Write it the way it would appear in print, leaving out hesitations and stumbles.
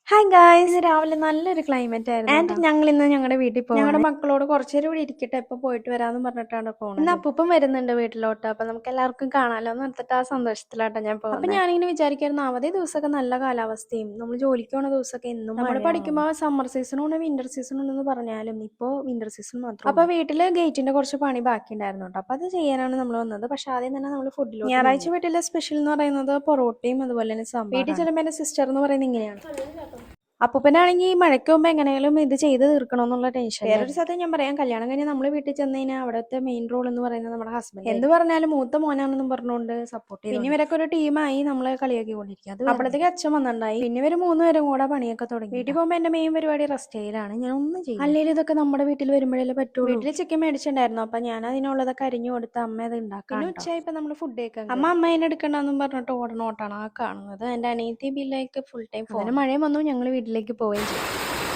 Hi guys, ഇന്ന് രാവിലെ നല്ലൊരു ക്ലൈമറ്റ് ആയിരുന്നു ആൻഡ് ഞങ്ങൾ ഇന്ന് ഞങ്ങളുടെ വീട്ടിൽ പോകും. ഞങ്ങളുടെ മക്കളോട് കുറച്ചേരം ഇവിടെ ഇരിക്കട്ടെ, എപ്പോൾ പോയിട്ട് വരാമെന്ന് പറഞ്ഞിട്ടാണ് പോകുന്നത്. ഇന്ന് അപ്പൂപ്പൻ വരുന്നുണ്ട് വീട്ടിലോട്ട്, അപ്പൊ നമുക്ക് എല്ലാവർക്കും കാണാമല്ലോ എന്ന് പറഞ്ഞിട്ട് ആ സന്തോഷത്തിലാട്ടോ ഞാൻ പോകുന്നത്. അപ്പൊ ഞാനിങ്ങനെ വിചാരിക്കായിരുന്നു, അവധി ദിവസമൊക്കെ നല്ല കാലാവസ്ഥയും നമ്മൾ ജോലിക്ക് പോണ ദിവസമൊക്കെ എന്നും നമ്മൾ പഠിക്കുമ്പോൾ സമ്മർ സീസണും ഉണ്ട് വിന്റർ സീസണും ഉണ്ടെന്ന് പറഞ്ഞാലും ഇപ്പോൾ വിന്റർ സീസൺ മാത്രം. അപ്പൊ വീട്ടില് ഗേറ്റിന്റെ കുറച്ച് പണി ബാക്കി ഉണ്ടായിരുന്നു കേട്ടോ, അപ്പൊ അത് ചെയ്യാനാണ് നമ്മൾ വന്നത്. പക്ഷെ ആദ്യം തന്നെ നമ്മൾ ഫുഡിലോട്ട് ഞായറാഴ്ച വീട്ടിലെ സ്പെഷ്യൽ എന്ന് പറയുന്നത് പൊറോട്ടയും അതുപോലെ തന്നെ സാമ്പാർ. വീട്ടിൽ ചെല്ലുമ്പോൾ എന്റെ സിസ്റ്റർ എന്ന് പറയുന്നത് ഇങ്ങനെയാണ്. അപ്പൂപ്പനാണെങ്കിൽ മഴയ്ക്ക് മുമ്പ് എങ്ങനെയാലും ഇത് ചെയ്ത് തീർക്കണമെന്നുള്ള ടെൻഷൻ. വേറൊരു സത്യം ഞാൻ പറയാം, കല്യാണം കഴിഞ്ഞാൽ നമ്മൾ വീട്ടിൽ ചെന്ന് കഴിഞ്ഞാൽ അവിടുത്തെ മെയിൻ റോൾ എന്ന് പറയുന്നത് നമ്മുടെ ഹസ്ബൻഡ്. എന്ത് പറഞ്ഞാലും മൂത്ത മോനാണെന്നും പറഞ്ഞുകൊണ്ട് സപ്പോർട്ട് ചെയ്യും. പിന്നെ ഇവരൊക്കെ ഒരു ടീമായി നമ്മളെ കളിയാക്കിക്കൊണ്ടിരിക്കും. അത് അപ്പോഴത്തേക്ക് അച്ഛൻ വന്നിട്ടുണ്ടായി. പിന്നെ ഇവർ മൂന്നുപേരും കൂടെ പണിയൊക്കെ തുടങ്ങി. വീട്ടിൽ പോകുമ്പോൾ എന്റെ മെയിൻ പരിപാടി റെസ്റ്റ് ചെയ്യലാണ്. ഞാൻ ഒന്നും ചെയ്യും, അല്ലെങ്കിൽ ഇതൊക്കെ നമ്മുടെ വീട്ടിൽ വരുമ്പോഴല്ലേ പറ്റുള്ളൂ. വീട്ടിൽ ചിക്കൻ മേടിച്ചിട്ടുണ്ടായിരുന്നു, അപ്പൊ ഞാൻ അതിനുള്ളതൊക്കെ അരിഞ്ഞു കൊടുത്ത് അമ്മ അത് ഉണ്ടാക്കാം. പിന്നെ ഉച്ചയായി ഇപ്പൊ നമ്മൾ ഫുഡ് കഴിക്കാൻ അമ്മ അതിനെ എടുക്കണ്ടെന്നും പറഞ്ഞിട്ട് ഓടണോട്ടാണ് ആ കാണുന്നത്. എന്റെ അനിയത്തി ബില്ലേക്ക് ഫുൾ ടൈം ഫോൺ. മഴയും വന്നു, ഞങ്ങൾ വീട്ടിലേക്ക് പോവുകയും ചെയ്തു.